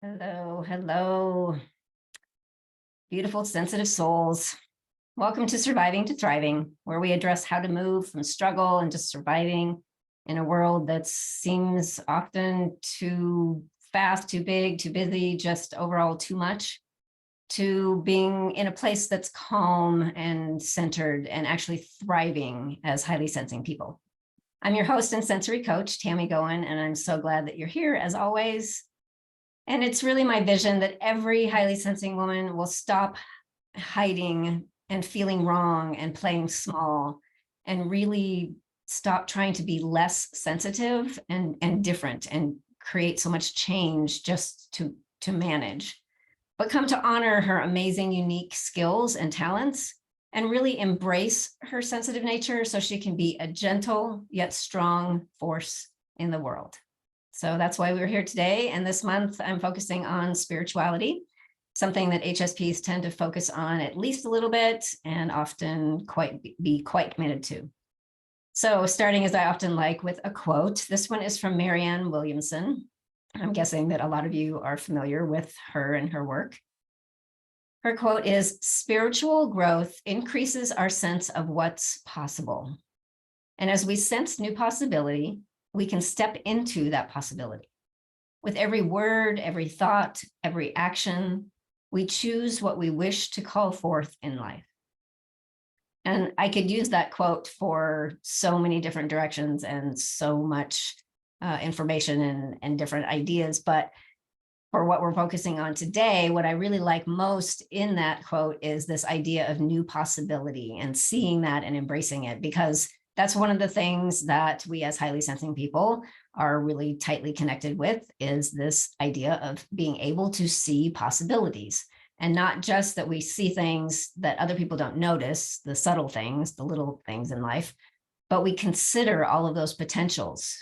Hello, hello, beautiful, sensitive souls. Welcome to Surviving to Thriving, where we address how to move from struggle and just surviving in a world that seems often too fast, too big, too busy, just overall too much, to being in a place that's calm and centered and actually thriving as highly sensing people. I'm your host and sensory coach, Tammy Goen, and I'm so glad that you're here as always. And it's really my vision that every highly sensing woman will stop hiding and feeling wrong and playing small and really stop trying to be less sensitive and different and create so much change just to manage, but come to honor her amazing, unique skills and talents and really embrace her sensitive nature so she can be a gentle yet strong force in the world. So that's why we're here today. And this month, I'm focusing on spirituality, something that HSPs tend to focus on at least a little bit and often be quite committed to. So starting, as I often like, with a quote. This one is from Marianne Williamson. I'm guessing that a lot of you are familiar with her and her work. Her quote is, "Spiritual growth increases our sense of what's possible. And as we sense new possibility, we can step into that possibility. With every word, every thought, every action, we choose what we wish to call forth in life." And I could use that quote for so many different directions and so much information and different ideas. But for what we're focusing on today, what I really like most in that quote is this idea of new possibility and seeing that and embracing it, because that's one of the things that we as highly sensing people are really tightly connected with, is this idea of being able to see possibilities. And not just that we see things that other people don't notice, the subtle things, the little things in life, but we consider all of those potentials.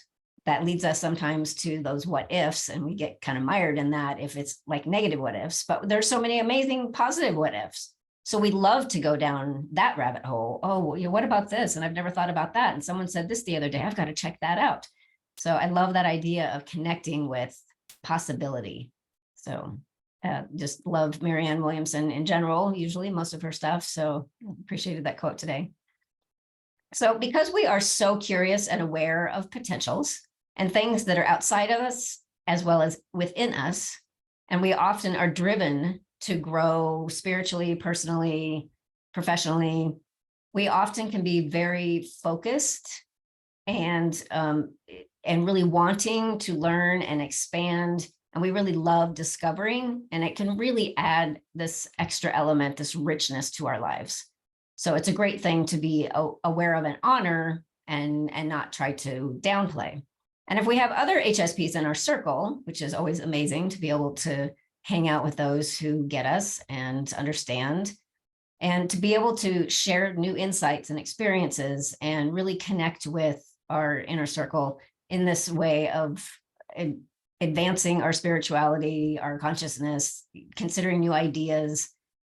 That leads us sometimes to those what ifs, and we get kind of mired in that if it's like negative what ifs, but there's so many amazing positive what ifs. So we love to go down that rabbit hole. Oh, what about this? And I've never thought about that. And someone said this the other day, I've got to check that out. So I love that idea of connecting with possibility. So just love Marianne Williamson in general, usually most of her stuff. So appreciated that quote today. So because we are so curious and aware of potentials and things that are outside of us, as well as within us, and we often are driven to grow spiritually, personally, professionally, we often can be very focused and really wanting to learn and expand. And we really love discovering, and it can really add this extra element, this richness to our lives. So it's a great thing to be aware of and honor and not try to downplay. And if we have other HSPs in our circle, which is always amazing to be able to hang out with those who get us and understand, and to be able to share new insights and experiences and really connect with our inner circle in this way of advancing our spirituality, our consciousness, considering new ideas.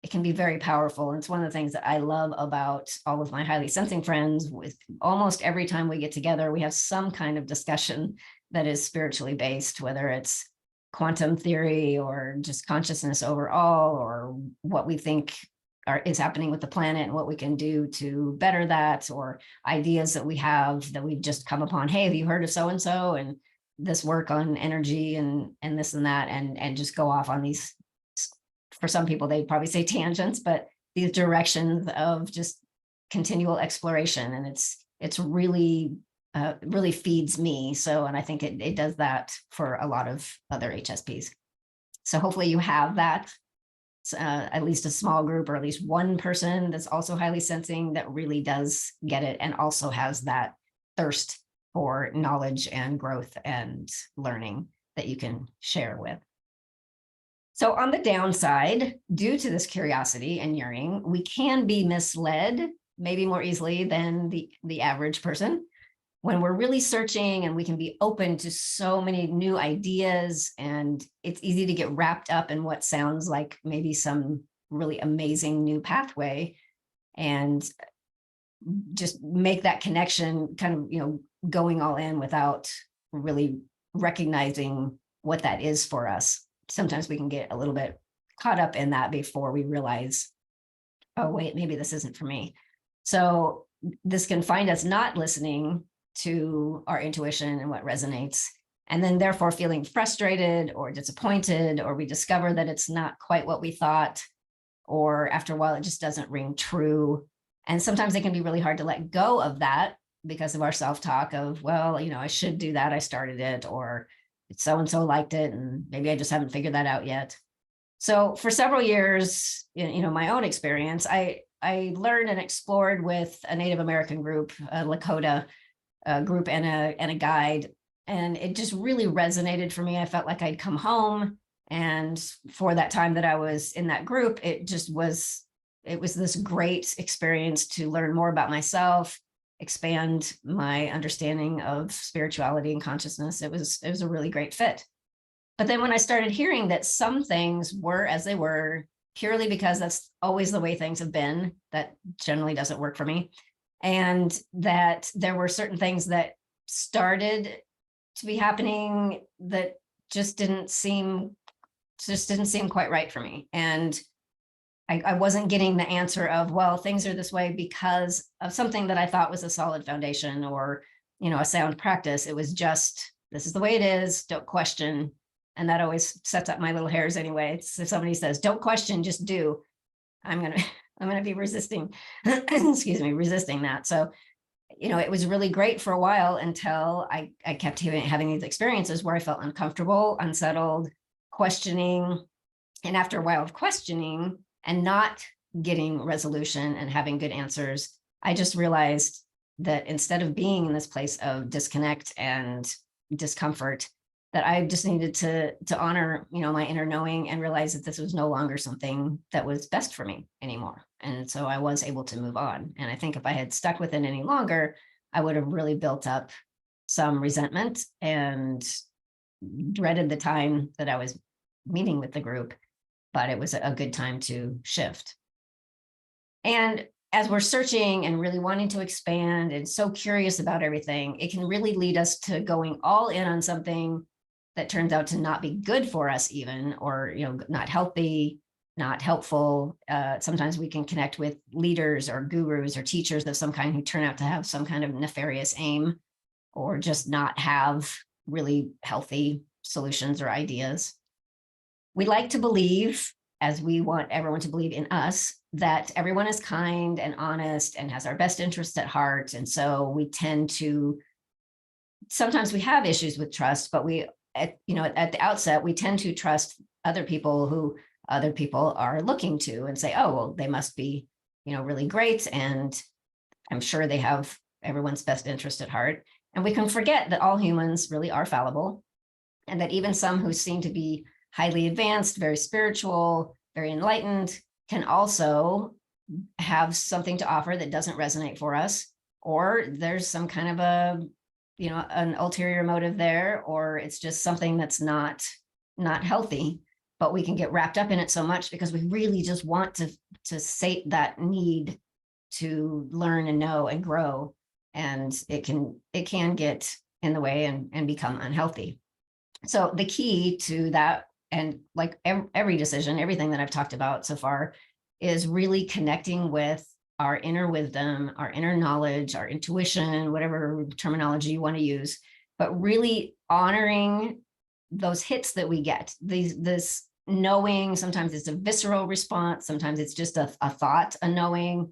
It can be very powerful. And it's one of the things that I love about all of my highly sensing friends. With almost every time we get together, we have some kind of discussion that is spiritually based, whether it's quantum theory or just consciousness overall, or what we think is happening with the planet and what we can do to better that, or ideas that we have that we've just come upon. Hey, have you heard of so-and-so and this work on energy and this and that, and just go off on these, for some people, they probably say tangents, but these directions of just continual exploration. And it's really, really feeds me. So, and I think it does that for a lot of other HSPs. So hopefully you have that, at least a small group, or at least one person that's also highly sensing that really does get it and also has that thirst for knowledge and growth and learning that you can share with. So on the downside, due to this curiosity and yearning, we can be misled maybe more easily than the average person when we're really searching, and we can be open to so many new ideas, and it's easy to get wrapped up in what sounds like maybe some really amazing new pathway and just make that connection kind of, going all in without really recognizing what that is for us. sometimes we can get a little bit caught up in that before we realize, oh, wait, maybe this isn't for me. So this can find us not listening to our intuition and what resonates, and then therefore feeling frustrated or disappointed, or we discover that it's not quite what we thought, or after a while, it just doesn't ring true. And sometimes it can be really hard to let go of that because of our self-talk of, well, I should do that. I started it, or so-and-so liked it, and maybe I just haven't figured that out yet. So for several years, my own experience, I learned and explored with a Native American group, a Lakota group, and a guide, and it just really resonated for me. I felt like I'd come home, and for that time that I was in that group, it was this great experience to learn more about myself, expand my understanding of spirituality and consciousness. It was a really great fit. But then when I started hearing that some things were as they were, purely because that's always the way things have been, that generally doesn't work for me. And that there were certain things that started to be happening that just didn't seem quite right for me. And I wasn't getting the answer of, well, things are this way because of something that I thought was a solid foundation, or, a sound practice. It was just, this is the way it is, don't question. And that always sets up my little hairs anyway. So if somebody says, don't question, just do, I'm going to be resisting, resisting that. So, it was really great for a while until I kept having these experiences where I felt uncomfortable, unsettled, questioning. And after a while of questioning and not getting resolution and having good answers, I just realized that instead of being in this place of disconnect and discomfort, that I just needed to honor, my inner knowing, and realize that this was no longer something that was best for me anymore. And so I was able to move on. And I think if I had stuck with it any longer, I would have really built up some resentment and dreaded the time that I was meeting with the group. But it was a good time to shift. And as we're searching and really wanting to expand and so curious about everything, it can really lead us to going all in on something that turns out to not be good for us even, or, not healthy, not helpful. Sometimes we can connect with leaders or gurus or teachers of some kind who turn out to have some kind of nefarious aim, or just not have really healthy solutions or ideas. We like to believe, as we want everyone to believe in us, that everyone is kind and honest and has our best interests at heart. And so we tend to, sometimes we have issues with trust, but at the outset, we tend to trust other people who other people are looking to and say, oh, well, they must be, really great. And I'm sure they have everyone's best interest at heart. And we can forget that all humans really are fallible, and that even some who seem to be highly advanced, very spiritual, very enlightened, can also have something to offer that doesn't resonate for us, or there's some kind of an ulterior motive there, or it's just something that's not healthy. But we can get wrapped up in it so much because we really just want to sate that need to learn and know and grow, and it can get in the way and become unhealthy. So the key to that, and like every decision, everything that I've talked about so far, is really connecting with our inner wisdom, our inner knowledge, our intuition, whatever terminology you want to use, but really honoring those hits that we get. This knowing, sometimes it's a visceral response, sometimes it's just a thought, a knowing,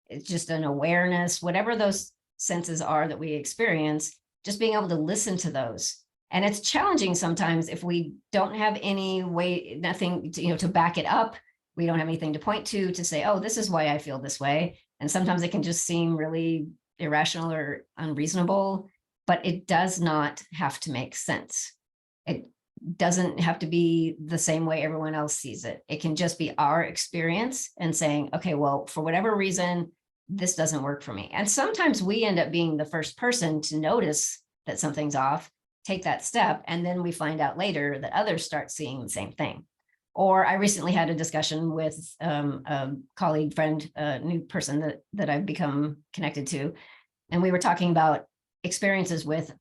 it's just an awareness, whatever those senses are that we experience, just being able to listen to those. And it's challenging sometimes if we don't have any way, nothing to back it up. We don't have anything to point to say, oh, this is why I feel this way. And sometimes it can just seem really irrational or unreasonable, but it does not have to make sense. It doesn't have to be the same way everyone else sees it. It can just be our experience and saying, okay, well, for whatever reason, this doesn't work for me. And sometimes we end up being the first person to notice that something's off, take that step, and then we find out later that others start seeing the same thing. Or I recently had a discussion with a colleague, friend, a new person that I've become connected to, and we were talking about experiences with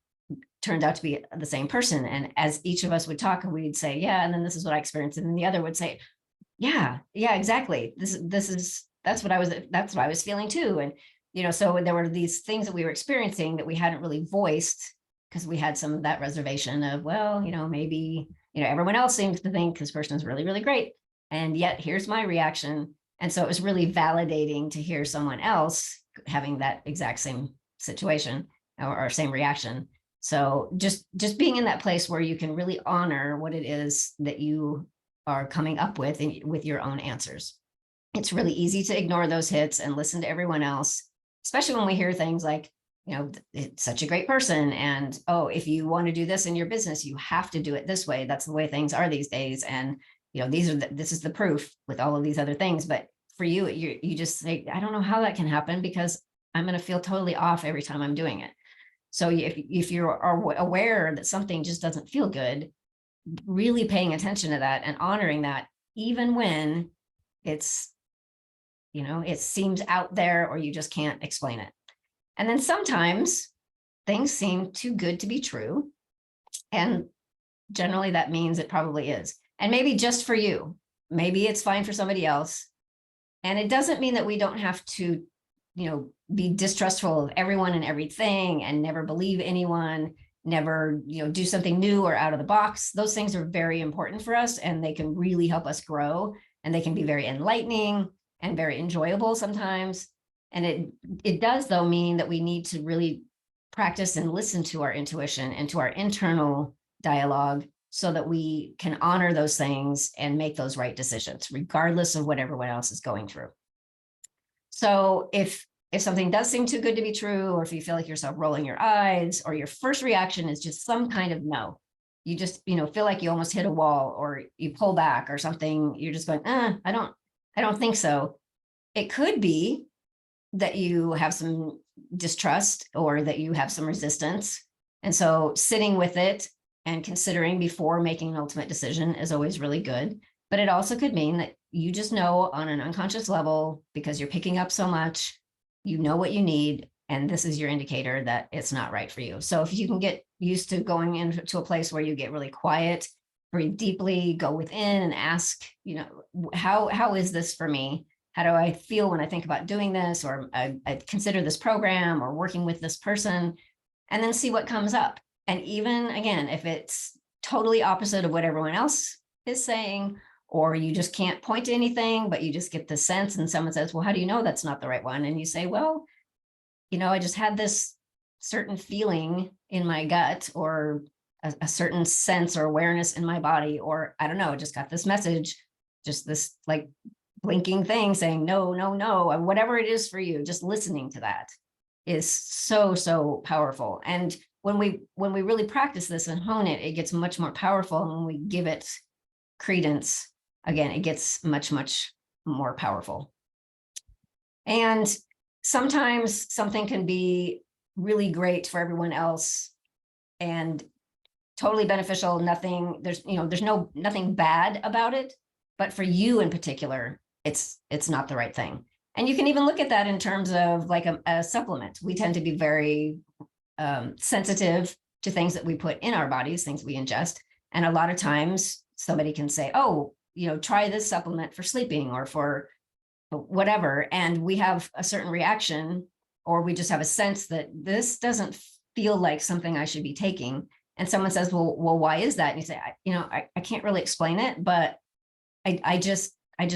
turned out to be the same person. And as each of us would talk, we'd say, yeah, and then this is what I experienced. And then the other would say, yeah, exactly. That's what I was feeling too. And, so there were these things that we were experiencing that we hadn't really voiced because we had some of that reservation of, well, maybe, everyone else seems to think this person is really, really great. And yet here's my reaction. And so it was really validating to hear someone else having that exact same situation or same reaction. So just being in that place where you can really honor what it is that you are coming up with your own answers. It's really easy to ignore those hits and listen to everyone else, especially when we hear things like, it's such a great person. And, oh, if you want to do this in your business, you have to do it this way. That's the way things are these days. And, this is the proof with all of these other things. But for you, you just say, I don't know how that can happen because I'm going to feel totally off every time I'm doing it. So if you're aware that something just doesn't feel good, really paying attention to that and honoring that, even when it's, it seems out there or you just can't explain it. And then sometimes things seem too good to be true. And generally that means it probably is. And maybe just for you, maybe it's fine for somebody else. And it doesn't mean that we don't have to, be distrustful of everyone and everything and never believe anyone, never, do something new or out of the box. Those things are very important for us and they can really help us grow, and they can be very enlightening and very enjoyable sometimes. And it does, though, mean that we need to really practice and listen to our intuition and to our internal dialogue so that we can honor those things and make those right decisions, regardless of what everyone else is going through. So if something does seem too good to be true, or if you feel like yourself rolling your eyes, or your first reaction is just some kind of no, you just, feel like you almost hit a wall or you pull back or something, you're just going, I don't think so. It could be that you have some distrust or that you have some resistance. And so sitting with it and considering before making an ultimate decision is always really good. But it also could mean that you just know on an unconscious level, because you're picking up so much, you know what you need, and this is your indicator that it's not right for you. So if you can get used to going into a place where you get really quiet, breathe deeply, go within and ask, how is this for me? How do I feel when I think about doing this, or I consider this program or working with this person, and then see what comes up. And even again, if it's totally opposite of what everyone else is saying, or you just can't point to anything, but you just get the sense and someone says, well, how do you know that's not the right one? And you say, well, I just had this certain feeling in my gut, or a certain sense or awareness in my body, or I don't know, just got this message, just this like blinking thing saying, no, no, no, whatever it is for you, just listening to that is so, so powerful. And when we really practice this and hone it, it gets much more powerful. And when we give it credence, again, it gets much, much more powerful. And sometimes something can be really great for everyone else and totally beneficial. There's nothing bad about it, but for you in particular, it's not the right thing. And you can even look at that in terms of like a supplement. We tend to be very sensitive to things that we put in our bodies, things we ingest. And a lot of times somebody can say, oh, try this supplement for sleeping or for whatever. And we have a certain reaction, or we just have a sense that this doesn't feel like something I should be taking. And someone says, well, why is that? And you say, I can't really explain it, but I just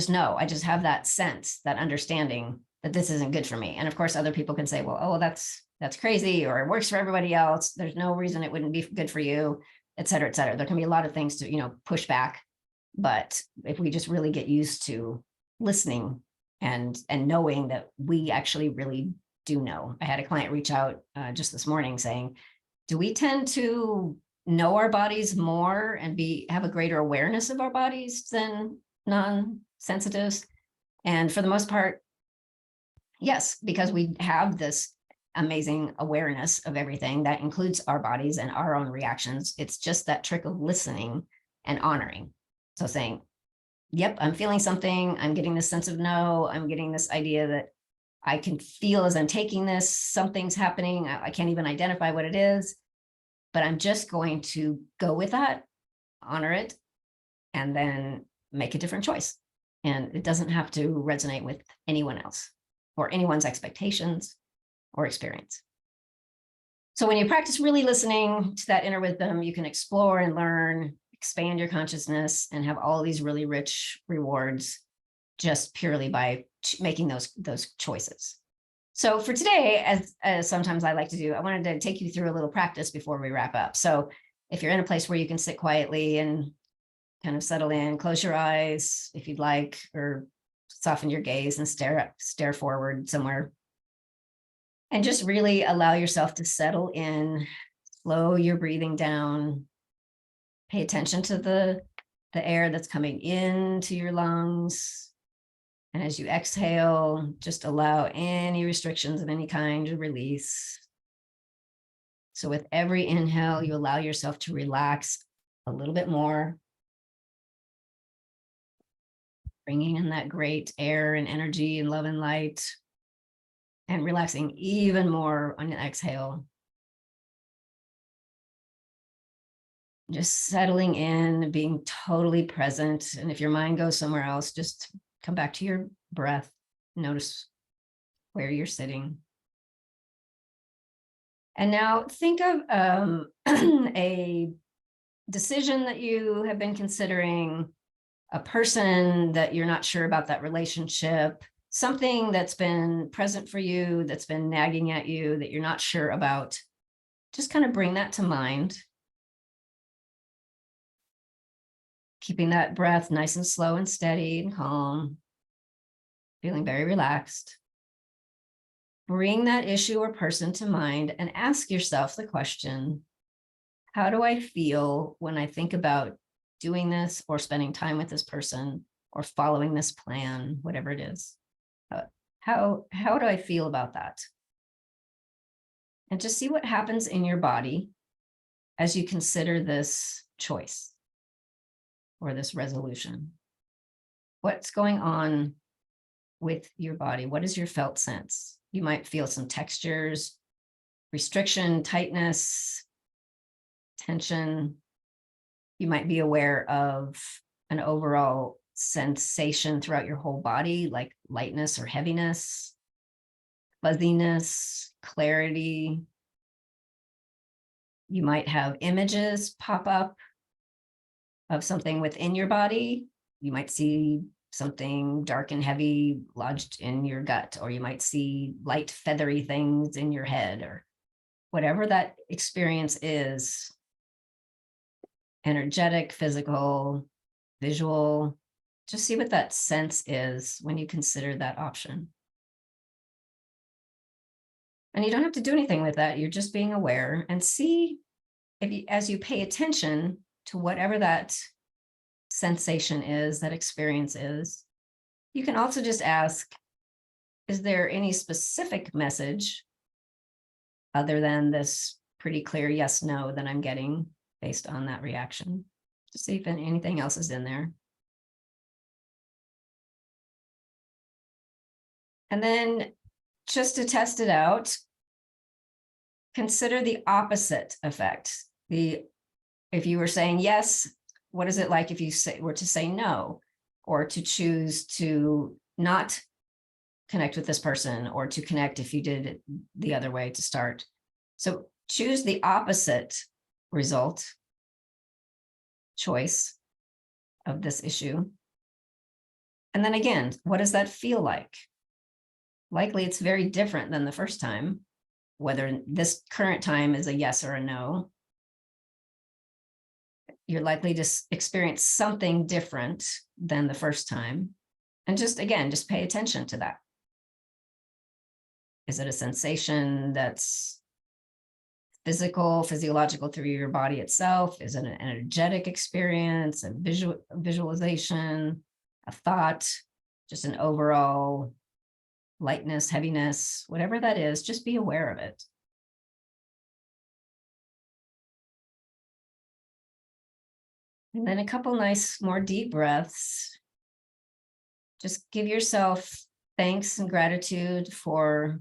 know, I just have that sense, that understanding that this isn't good for me. And of course, other people can say, well, oh, that's crazy, or it works for everybody else. There's no reason it wouldn't be good for you, et cetera, et cetera. There can be a lot of things to, push back. But if we just really get used to listening and knowing that we actually really do know. I had a client reach out just this morning saying, do we tend to know our bodies more and have a greater awareness of our bodies than non-sensitives? And for the most part, yes, because we have this amazing awareness of everything that includes our bodies and our own reactions. It's just that trick of listening and honoring. So saying, yep, I'm feeling something. I'm getting this sense of no. I'm getting this idea that I can feel as I'm taking this, something's happening. I can't even identify what it is, but I'm just going to go with that, honor it, and then make a different choice. And it doesn't have to resonate with anyone else or anyone's expectations or experience. So when you practice really listening to that inner wisdom, you can explore and learn, expand your consciousness, and have all these really rich rewards just purely by making those choices. So for today, as sometimes I like to do, I wanted to take you through a little practice before we wrap up. So if you're in a place where you can sit quietly and kind of settle in, close your eyes if you'd like, or soften your gaze and stare forward somewhere. And just really allow yourself to settle in, slow your breathing down, pay attention to the air that's coming into your lungs. And as you exhale, just allow any restrictions of any kind to release. So with every inhale, you allow yourself to relax a little bit more, bringing in that great air and energy and love and light, and relaxing even more on the exhale. Just settling in, being totally present. And if your mind goes somewhere else, just come back to your breath. Notice where you're sitting. And now think of a decision that you have been considering, a person that you're not sure about that relationship, something that's been present for you, that's been nagging at you, that you're not sure about. Just kind of bring that to mind. Keeping that breath nice and slow and steady and calm, feeling very relaxed. Bring that issue or person to mind and ask yourself the question, how do I feel when I think about doing this or spending time with this person or following this plan, whatever it is? How do I feel about that? And just see what happens in your body as you consider this choice or this resolution. What's going on with your body? What is your felt sense? You might feel some textures, restriction, tightness, tension. You might be aware of an overall sensation throughout your whole body, like lightness or heaviness, fuzziness, clarity. You might have images pop up of something within your body. You might see something dark and heavy lodged in your gut, or you might see light feathery things in your head, or whatever that experience is, energetic, physical, visual. Just see what that sense is when you consider that option. And you don't have to do anything with that. You're just being aware, and see if you, as you pay attention to whatever that sensation is, that experience is, you can also just ask, is there any specific message other than this pretty clear yes, no that I'm getting based on that reaction? To see if anything else is in there. And then just to test it out, consider the opposite effect. If you were saying yes, what is it like if you were to say no, or to choose to not connect with this person, or to connect if you did it the other way to start? So choose the opposite result, choice of this issue. And then again, what does that feel like? Likely it's very different than the first time, whether this current time is a yes or a no. You're likely to experience something different than the first time. And just, again, just pay attention to that. Is it a sensation that's physical, physiological through your body itself? Is it an energetic experience, a visualization, a thought, just an overall lightness, heaviness, whatever that is, just be aware of it. And then a couple nice, more deep breaths. Just give yourself thanks and gratitude for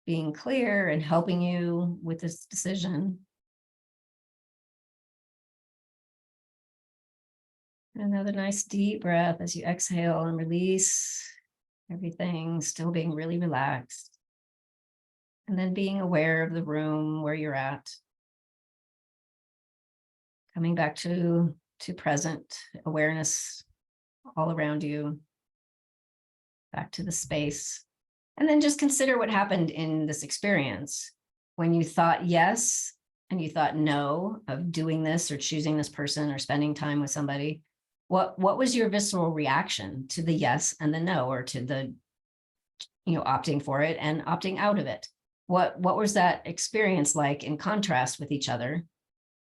being clear and helping you with this decision. Another nice deep breath as you exhale and release everything, still being really relaxed. And then being aware of the room where you're at. Coming back to present awareness all around you. Back to the space. And then just consider what happened in this experience. When you thought yes, and you thought no of doing this or choosing this person or spending time with somebody, what was your visceral reaction to the yes and the no, or to the, opting for it and opting out of it? What was that experience like in contrast with each other?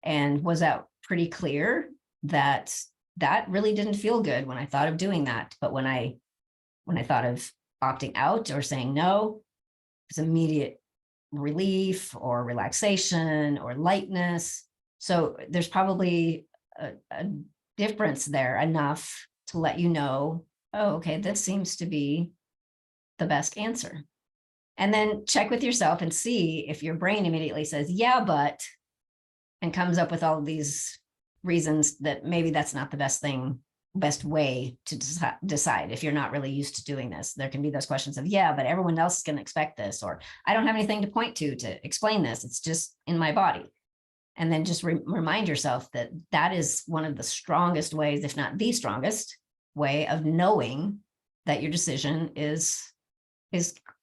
And was that pretty clear that really didn't feel good when I thought of doing that? But when I thought of opting out or saying no, it was immediate relief or relaxation or lightness. So there's probably a difference there enough to let you know, oh, okay, this seems to be the best answer. And then check with yourself and see if your brain immediately says, yeah, but, and comes up with all of these reasons that maybe that's not the best way to decide if you're not really used to doing this. There can be those questions of, yeah, but everyone else is going to expect this, or I don't have anything to point to explain this. It's just in my body. And then just remind yourself that that is one of the strongest ways, if not the strongest way, of knowing that your decision is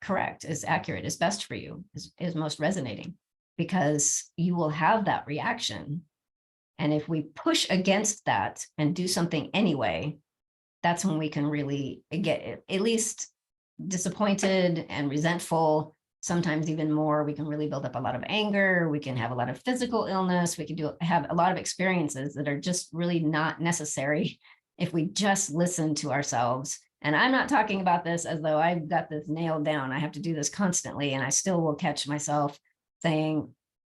correct, is accurate, is best for you, is most resonating, because you will have that reaction. And if we push against that and do something anyway, that's when we can really get at least disappointed and resentful. Sometimes even more. We can really build up a lot of anger. We can have a lot of physical illness. We can have a lot of experiences that are just really not necessary if we just listen to ourselves. And I'm not talking about this as though I've got this nailed down. I have to do this constantly, and I still will catch myself saying,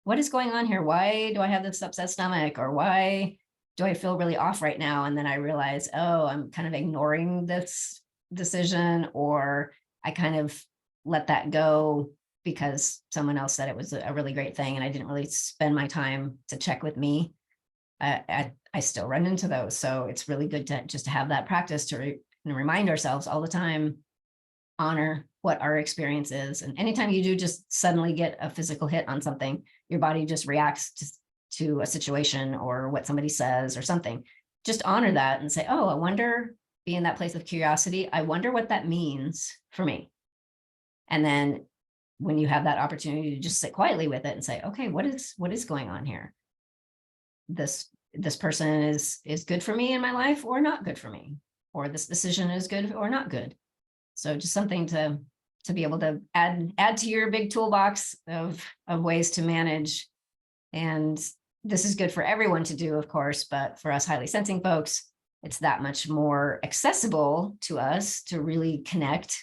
what is going on here? Why do I have this upset stomach? Or why do I feel really off right now? And then I realize, oh, I'm kind of ignoring this decision, or I kind of let that go because someone else said it was a really great thing and I didn't really spend my time to check with me. I still run into those. So it's really good to just have that practice to remind ourselves all the time, honor what our experience is. And anytime you do just suddenly get a physical hit on something, your body just reacts to a situation or what somebody says or something. Just honor that and say, oh, I wonder, be in that place of curiosity. I wonder what that means for me. And then when you have that opportunity to just sit quietly with it and say, okay, what is going on here? This person is good for me in my life or not good for me, or this decision is good or not good. So just something to be able to add to your big toolbox of ways to manage. And this is good for everyone to do, of course, but for us highly sensing folks, it's that much more accessible to us to really connect,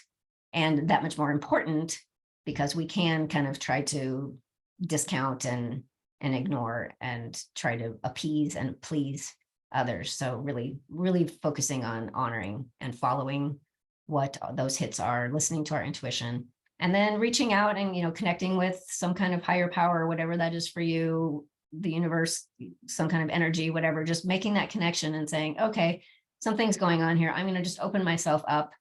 and that much more important because we can kind of try to discount and ignore and try to appease and please others. So really, really focusing on honoring and following what those hits are, listening to our intuition, and then reaching out and, connecting with some kind of higher power, whatever that is for you, the universe, some kind of energy, whatever, just making that connection and saying, okay, something's going on here. I'm going to just open myself up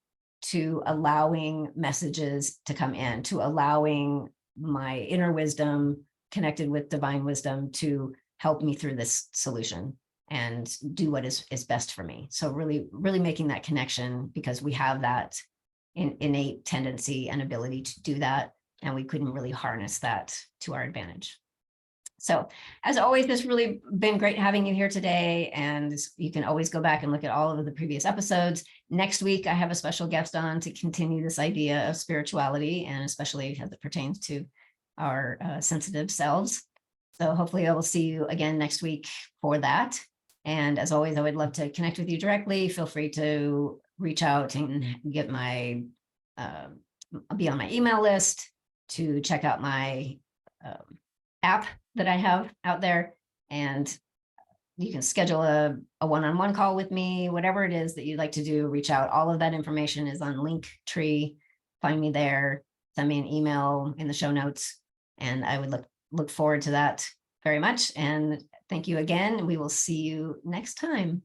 to allowing messages to come in, to allowing my inner wisdom connected with divine wisdom to help me through this solution and do what is best for me. So really, really making that connection, because we have that innate tendency and ability to do that, and we couldn't really harness that to our advantage. So as always, it's really been great having you here today, and you can always go back and look at all of the previous episodes. Next week, I have a special guest on to continue this idea of spirituality, and especially as it pertains to our sensitive selves. So hopefully I will see you again next week for that. And as always, I would love to connect with you directly. Feel free to reach out and get my, be on my email list, to check out my app that I have out there. And you can schedule a one-on-one call with me, whatever it is that you'd like to do, reach out. All of that information is on Linktree. Find me there, send me an email in the show notes, and I would look forward to that very much. And thank you again. We will see you next time.